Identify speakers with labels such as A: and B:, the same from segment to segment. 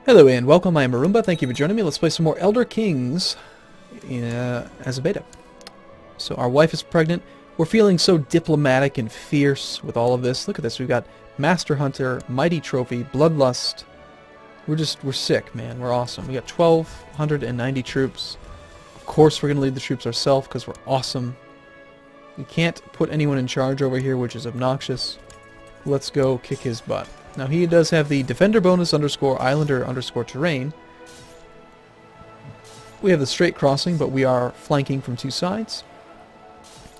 A: Hello and welcome, I am Arumba. Thank you for joining me. Let's play some more Elder Kings as a beta. So our wife is pregnant. We're feeling so diplomatic and fierce with all of this. Look at this. We've got Master Hunter, Mighty Trophy, Bloodlust. We're sick, man. We're awesome. We got 1,290 troops. Of course we're going to lead the troops ourselves because we're awesome. We can't put anyone in charge over here, which is obnoxious. Let's go kick his butt. Now he does have the Defender bonus _ Islander _ terrain. We have the straight crossing, but we are flanking from two sides.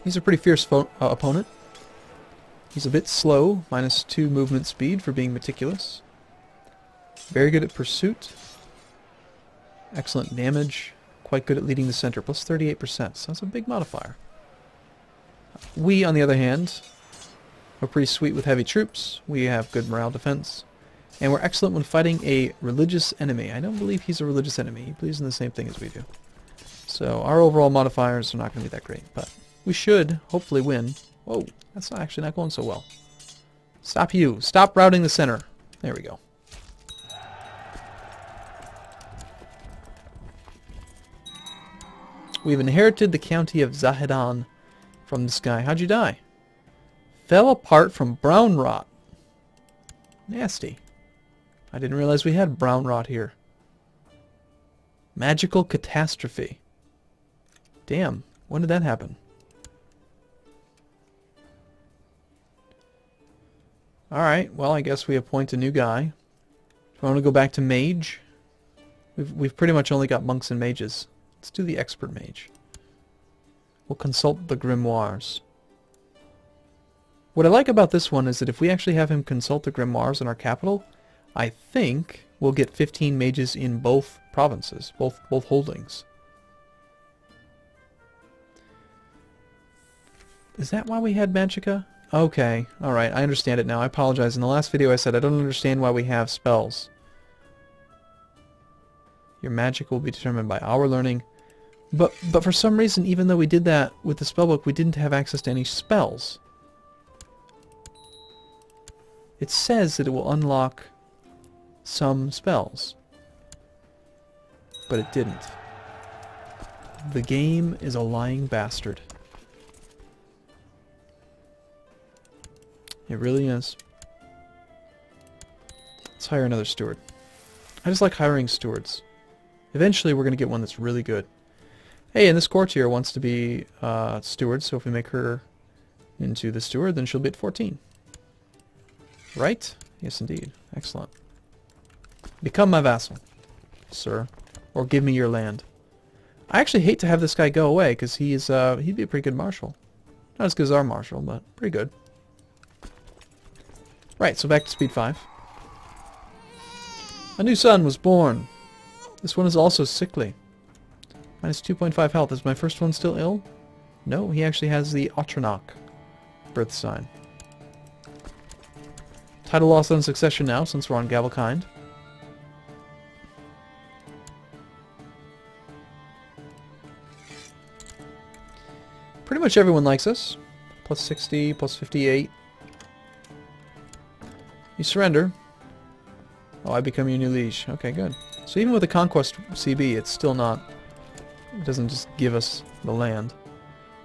A: He's a pretty fierce opponent. He's a bit slow, -2 movement speed for being meticulous. Very good at pursuit. Excellent damage. Quite good at leading the center, plus 38%. So that's a big modifier. We, on the other hand, we're pretty sweet with heavy troops. We have good morale defense. And we're excellent when fighting a religious enemy. I don't believe he's a religious enemy. He believes in the same thing as we do. So our overall modifiers are not going to be that great. But we should hopefully win. Whoa, that's actually not going so well. Stop you. Stop routing the center. There we go. We've inherited the county of Zahedan from this guy. How'd you die? Fell apart from brown rot. Nasty. I didn't realize we had brown rot here. Magical catastrophe. Damn, when did that happen? Alright, well I guess we appoint a new guy. Do I want to go back to mage? We've pretty much only got monks and mages. Let's do the expert mage. We'll consult the grimoires. What I like about this one is that if we actually have him consult the grimoires in our capital, I think we'll get 15 mages in both provinces, both holdings. Is that why we had Magicka? Okay, alright, I understand it now. I apologize. In the last video I said I don't understand why we have spells. Your magic will be determined by our learning. But for some reason, even though we did that with the spellbook, we didn't have access to any spells. It says that it will unlock some spells, but it didn't. The game is a lying bastard. It really is. Let's hire another steward. I just like hiring stewards. Eventually we're going to get one that's really good. Hey, and this courtier wants to be steward, so if we make her into the steward, then she'll be at 14. Right? Yes, indeed. Excellent. Become my vassal, sir. Or give me your land. I actually hate to have this guy go away, because he'd be a pretty good marshal. Not as good as our marshal, but pretty good. Right, so back to speed 5. A new son was born. This one is also sickly. -2.5 health. Is my first one still ill? No, he actually has the Otranok birth sign. Title lost on succession now, since we're on Gavelkind. Pretty much everyone likes us. Plus 60, plus 58. You surrender. Oh, I become your new liege. Okay, good. So even with the Conquest CB, it's still not... It doesn't just give us the land.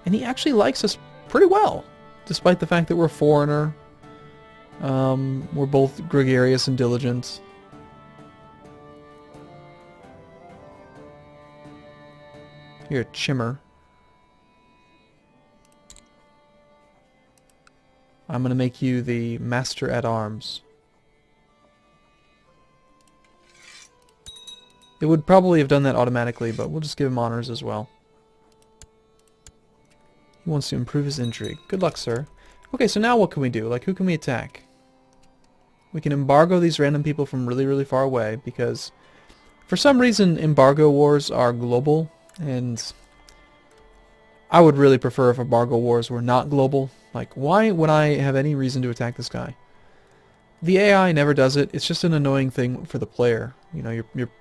A: And he actually likes us pretty well, despite the fact that we're a foreigner. We're both gregarious and diligent. You're a chimmer. I'm going to make you the master at arms. It would probably have done that automatically, but we'll just give him honors as well. He wants to improve his intrigue. Good luck, sir. Okay, so now what can we do? Like, who can we attack? We can embargo these random people from really, really far away, because for some reason embargo wars are global, and I would really prefer if embargo wars were not global. Like, why would I have any reason to attack this guy? The AI never does it. It's just an annoying thing for the player. You know, you're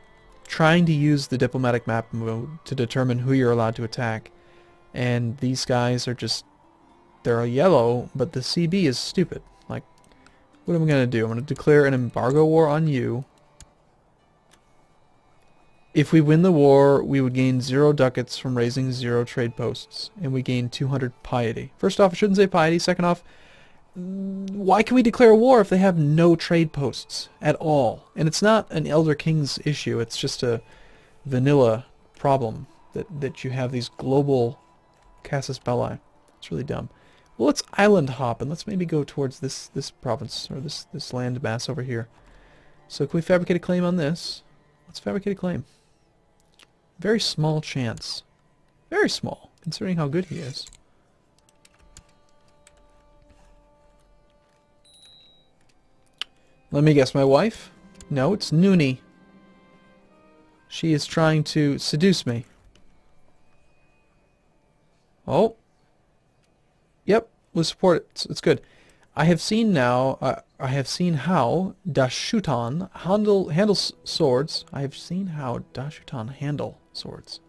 A: trying to use the diplomatic map mode to determine who you're allowed to attack, and these guys are just, they're a yellow, but the CB is stupid. Like, what am I going to do? I'm going to declare an embargo war on you, If we win the war, we would gain 0 ducats from raising 0 trade posts, and we gain 200 piety. First off, I shouldn't say piety. Second off, why can we declare a war if they have no trade posts at all? And it's not an Elder Kings issue. It's just a vanilla problem that you have these global casus belli. It's really dumb. Well, let's island hop and let's maybe go towards this province or this land mass over here. So can we fabricate a claim on this? Let's fabricate a claim. Very small chance. Very small, considering how good he is. Let me guess, my wife? No, it's Noonie. She is trying to seduce me. Oh. Yep, we'll support it. It's good. I have seen now, I have seen how Dashutan handles swords. I have seen how Dashutan handles swords.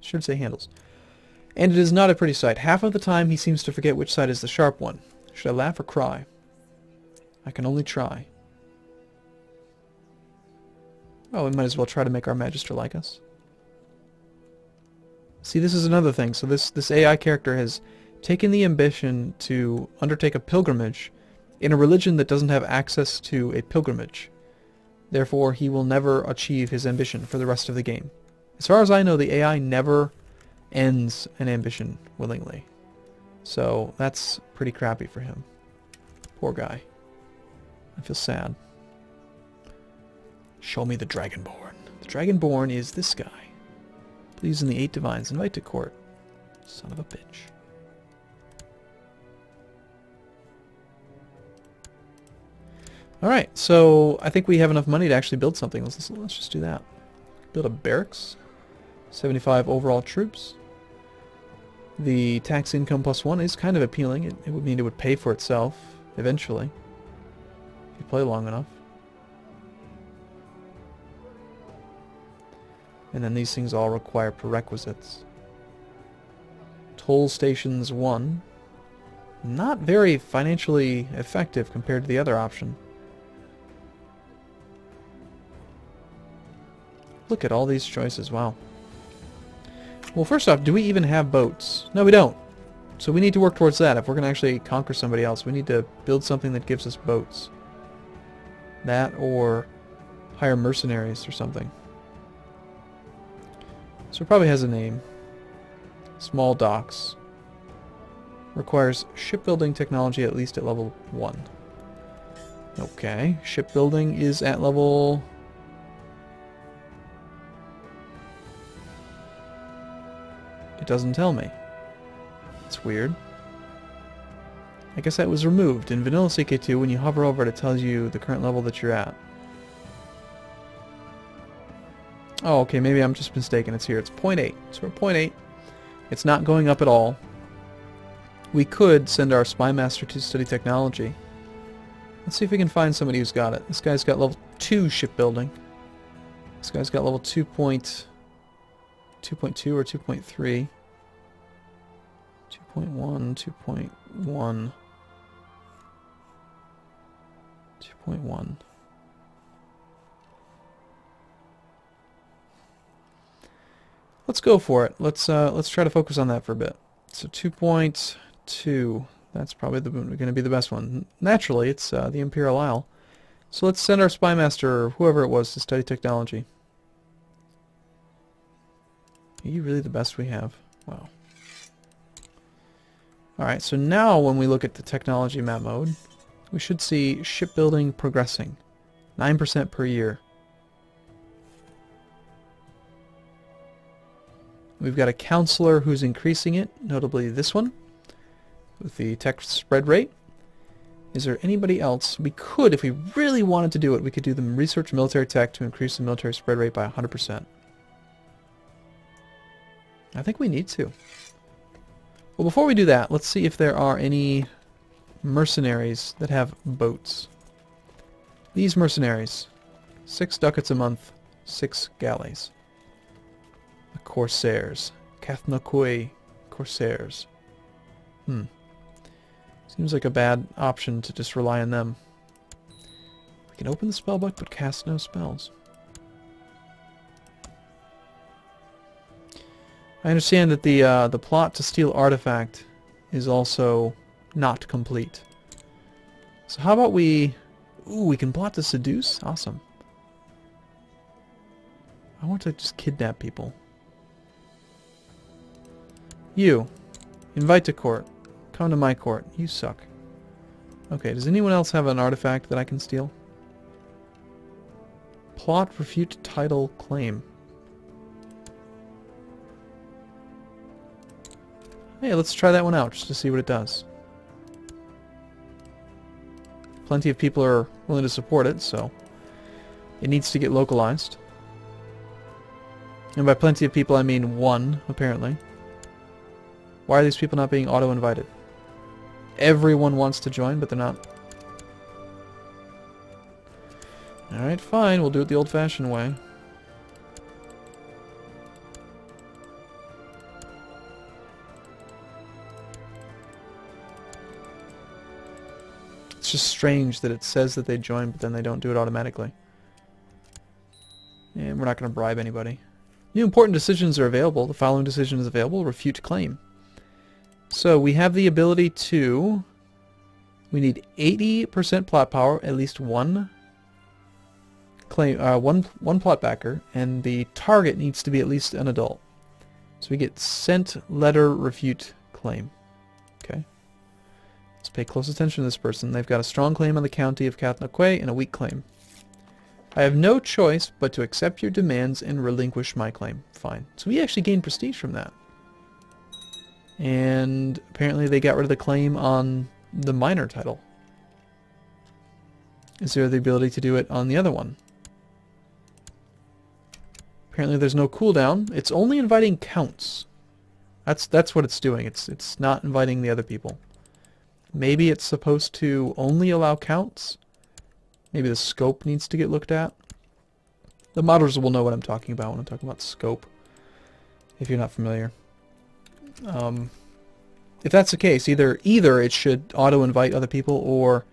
A: Should say handles. And it is not a pretty sight. Half of the time he seems to forget which side is the sharp one. Should I laugh or cry? I can only try. Oh, we might as well try to make our Magister like us. See, this is another thing. So this AI character has taken the ambition to undertake a pilgrimage in a religion that doesn't have access to a pilgrimage. Therefore, he will never achieve his ambition for the rest of the game. As far as I know, the AI never ends an ambition willingly. So that's pretty crappy for him. Poor guy. I feel sad. Show me the Dragonborn. The Dragonborn is this guy. Please in the 8 divines. Invite to court. Son of a bitch. Alright, so I think we have enough money to actually build something. Let's just do that. Build a barracks. 75 overall troops. The tax income +1 is kind of appealing. It would mean it would pay for itself eventually. If you play long enough. And then these things all require prerequisites. Toll stations 1. Not very financially effective compared to the other option. Look at all these choices, wow. Well, first off, do we even have boats? No, we don't. So we need to work towards that. If we're going to actually conquer somebody else, we need to build something that gives us boats. That or hire mercenaries or something. So it probably has a name. Small docks. Requires shipbuilding technology at least at level 1. Okay, shipbuilding is at level... It doesn't tell me. It's weird. I guess that was removed. In Vanilla CK2, when you hover over it, it tells you the current level that you're at. Oh, okay, maybe I'm just mistaken. It's here. It's 0.8. So we're 0.8. It's not going up at all. We could send our spy master to study technology. Let's see if we can find somebody who's got it. This guy's got level 2 shipbuilding. This guy's got level 2.2 or 2.3. 2.1, 2.1. 2.1. Let's go for it. Let's try to focus on that for a bit. So 2.2. That's probably going to be the best one. Naturally, it's the Imperial Isle. So let's send our spy master, or whoever it was, to study technology. Are you really the best we have? Wow. Alright, so now when we look at the technology map mode, we should see shipbuilding progressing. 9% per year. We've got a counselor who's increasing it, notably this one, with the tech spread rate. Is there anybody else? We could, if we really wanted to do it, we could do the research military tech to increase the military spread rate by 100%. I think we need to. Well, before we do that, let's see if there are any mercenaries that have boats. These mercenaries, 6 ducats a month, 6 galleys. The Corsairs. Kathnokui Corsairs. Seems like a bad option to just rely on them. We can open the spellbook but cast no spells. I understand that the plot to steal artifact is also not complete. So how about we... Ooh, we can plot to seduce? Awesome. I want to just kidnap people. You. Invite to court. Come to my court. You suck. Okay, does anyone else have an artifact that I can steal? Plot, refute, title, claim. Hey, let's try that one out just to see what it does. Plenty of people are willing to support it, so it needs to get localized. And by plenty of people, I mean one, apparently. Why are these people not being auto-invited? Everyone wants to join, but they're not. Alright, fine. We'll do it the old-fashioned way. It's just strange that it says that they join, but then they don't do it automatically. And we're not going to bribe anybody. New important decisions are available. The following decision is available. Refute claim. So we have the ability to... We need 80% plot power, at least one claim, one plot backer, and the target needs to be at least an adult. So we get sent letter refute claim. Okay. Let's pay close attention to this person. They've got a strong claim on the county of Kathnakwe and a weak claim. I have no choice but to accept your demands and relinquish my claim. Fine. So we actually gained prestige from that. And apparently they got rid of the claim on the minor title. Is there the ability to do it on the other one? Apparently there's no cooldown. It's only inviting counts. That's what it's doing. It's not inviting the other people. Maybe it's supposed to only allow counts. Maybe the scope needs to get looked at. The modders will know what I'm talking about when I'm talking about scope, if you're not familiar. If that's the case, either it should auto-invite other people, or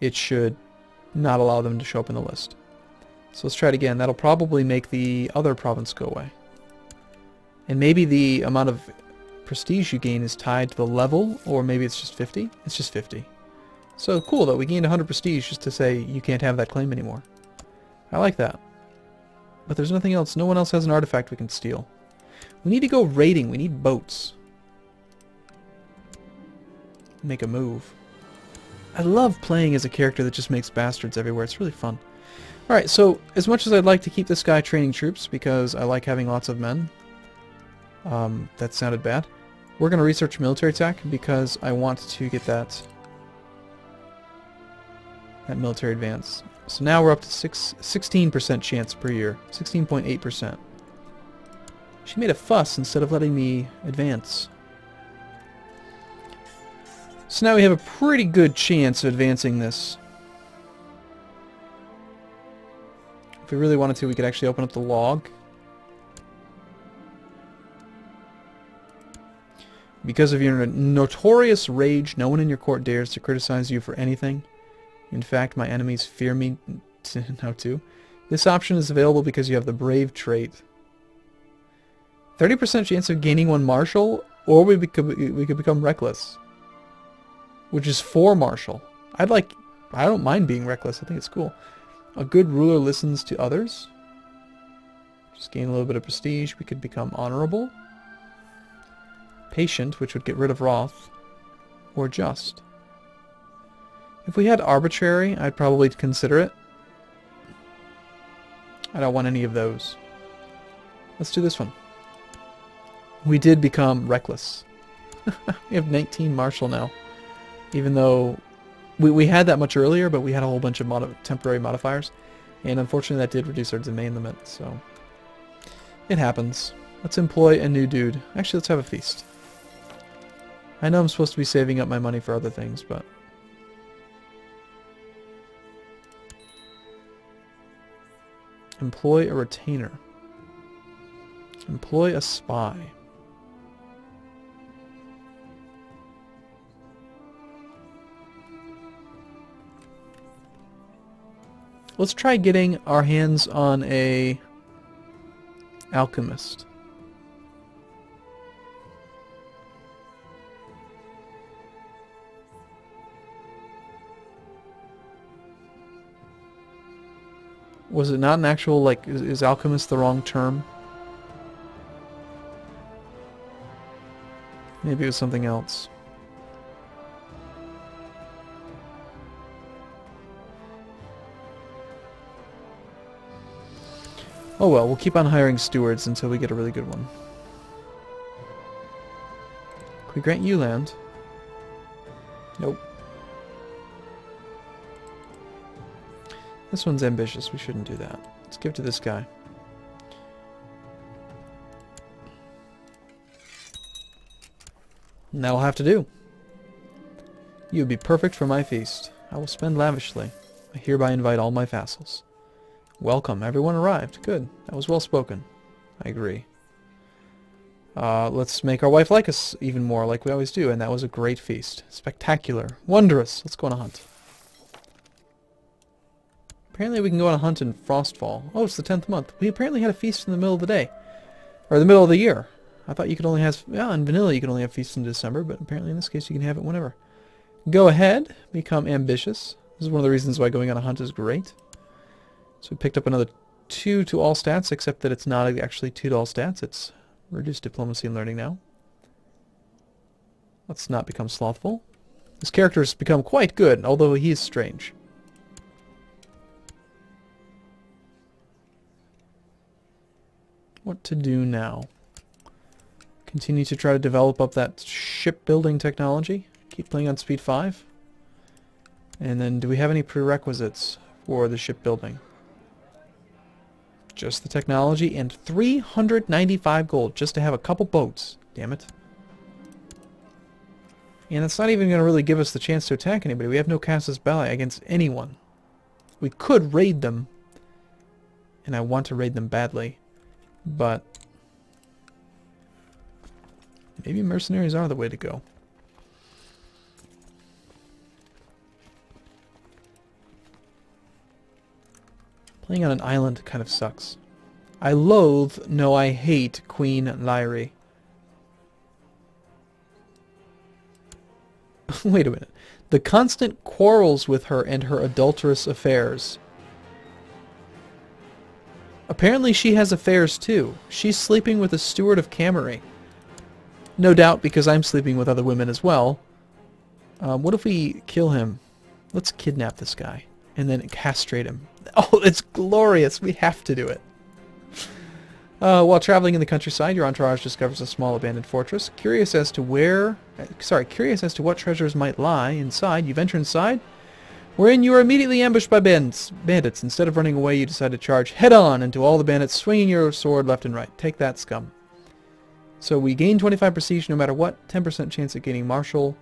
A: it should not allow them to show up in the list. So let's try it again. That'll probably make the other province go away. And maybe the amount of prestige you gain is tied to the level, or maybe it's just 50? It's just 50. So cool though, we gained 100 prestige just to say you can't have that claim anymore. I like that. But there's nothing else. No one else has an artifact we can steal. We need to go raiding. We need boats. Make a move. I love playing as a character that just makes bastards everywhere. It's really fun. Alright, so as much as I'd like to keep this guy training troops because I like having lots of men, that sounded bad. We're going to research military attack because I want to get that military advance. So now we're up to 16% chance per year. 16.8%. She made a fuss instead of letting me advance. So now we have a pretty good chance of advancing this. If we really wanted to, we could actually open up the log. Because of your notorious rage, no one in your court dares to criticize you for anything. In fact, my enemies fear me now too. This option is available because you have the brave trait. 30% chance of gaining one martial, or we could become reckless. Which is 4 martial. I don't mind being reckless. I think it's cool. A good ruler listens to others. Just gain a little bit of prestige. We could become honorable. Patient, which would get rid of wrath. Or just. If we had arbitrary, I'd probably consider it. I don't want any of those. Let's do this one. We did become reckless. We have 19 martial now. Even though we had that much earlier, but we had a whole bunch of temporary modifiers. And unfortunately that did reduce our domain limit, so it happens. Let's employ a new dude. Actually, let's have a feast. I know I'm supposed to be saving up my money for other things, but... Employ a retainer. Employ a spy. Let's try getting our hands on a alchemist. Was it not an actual, like, is alchemist the wrong term? Maybe it was something else. Oh well, we'll keep on hiring stewards until we get a really good one. Can we grant you land? Nope. This one's ambitious. We shouldn't do that. Let's give it to this guy. And that'll have to do. You would be perfect for my feast. I will spend lavishly. I hereby invite all my vassals. Welcome. Everyone arrived. Good. That was well spoken. I agree. Let's make our wife like us even more, like we always do, and that was a great feast. Spectacular. Wondrous. Let's go on a hunt. Apparently we can go on a hunt in Frostfall. Oh, it's the 10th month. We apparently had a feast in the middle of the day. Or the middle of the year. I thought you could only have... Yeah, in vanilla you can only have feasts in December, but apparently in this case you can have it whenever. Go ahead. Become ambitious. This is one of the reasons why going on a hunt is great. So we picked up another 2 to all stats, except that it's not actually 2 to all stats. It's reduced diplomacy and learning now. Let's not become slothful. This character has become quite good, although he is strange. What to do now? Continue to try to develop up that shipbuilding technology. Keep playing on speed 5. And then do we have any prerequisites for the shipbuilding? Just the technology and 395 gold just to have a couple boats. Damn it. And it's not even going to really give us the chance to attack anybody. We have no casus belli against anyone. We could raid them. And I want to raid them badly. But maybe mercenaries are the way to go. Playing on an island kind of sucks. I loathe, no I hate Queen Lyrie. Wait a minute. The constant quarrels with her and her adulterous affairs. Apparently she has affairs too. She's sleeping with a steward of Cameray. No doubt because I'm sleeping with other women as well. What if we kill him? Let's kidnap this guy and then castrate him. Oh, it's glorious. We have to do it. While traveling in the countryside, your entourage discovers a small abandoned fortress. Curious as to what treasures might lie inside, you venture inside, wherein you are immediately ambushed by bandits. Instead of running away, you decide to charge head-on into all the bandits, swinging your sword left and right. Take that, scum. So we gain 25 prestige no matter what, 10% chance at gaining martial,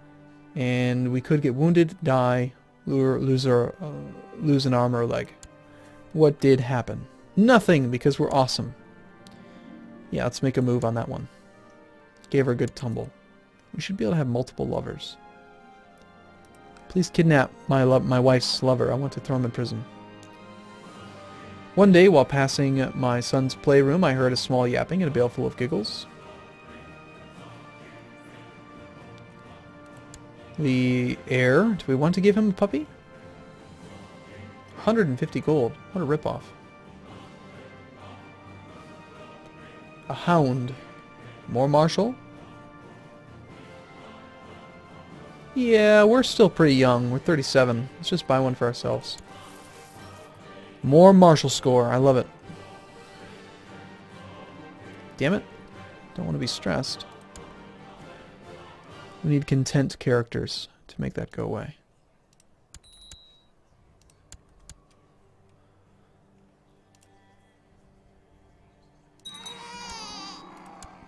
A: and we could get wounded, die, lose an arm or a leg. What did happen? Nothing, because we're awesome. Yeah, let's make a move on that one. Gave her a good tumble. We should be able to have multiple lovers. Please kidnap my wife's lover. I want to throw him in prison. One day, while passing my son's playroom, I heard a small yapping and a bale full of giggles. The heir. Do we want to give him a puppy? 150 gold. What a ripoff. A hound. More martial? Yeah, we're still pretty young. We're 37. Let's just buy one for ourselves. More martial score. I love it. Damn it. Don't want to be stressed. We need content characters to make that go away.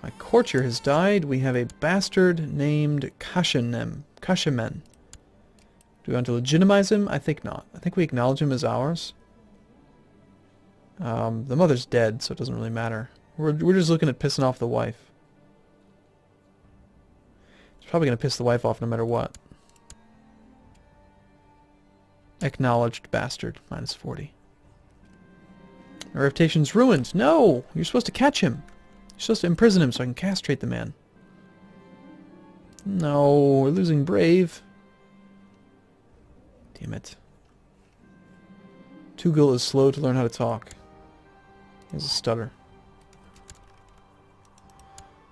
A: My courtier has died. We have a bastard named Kashimen. Do we want to legitimize him? I think not. I think we acknowledge him as ours. The mother's dead, so it doesn't really matter. We're just looking at pissing off the wife. It's probably going to piss the wife off no matter what. Acknowledged bastard. Minus 40. My reputation's ruined. No! You're supposed to catch him. You're supposed to imprison him so I can castrate the man. No, we're losing Brave. Damn it. Tugel is slow to learn how to talk. He has a stutter.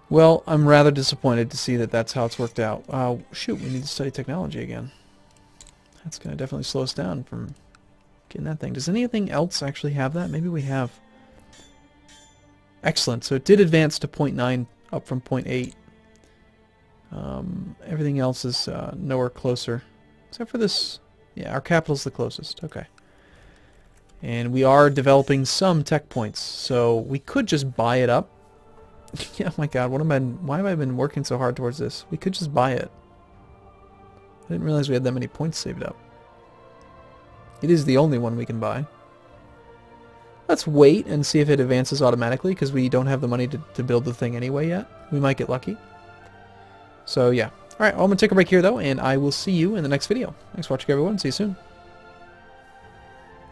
A: Well, I'm rather disappointed to see that that's how it's worked out. Shoot, we need to study technology again. That's going to definitely slow us down from getting that thing. Does anything else actually have that? Maybe we have. Excellent. So it did advance to 0.9 up from 0.8. Everything else is nowhere closer. Except for this. Yeah, our capital's the closest. Okay. And we are developing some tech points. So we could just buy it up. Yeah, oh my god, why have I been working so hard towards this? We could just buy it. I didn't realize we had that many points saved up. It is the only one we can buy. Let's wait and see if it advances automatically, because we don't have the money to build the thing anyway yet. We might get lucky. So yeah. Alright, well, I'm going to take a break here though, and I will see you in the next video. Thanks for watching everyone. See you soon.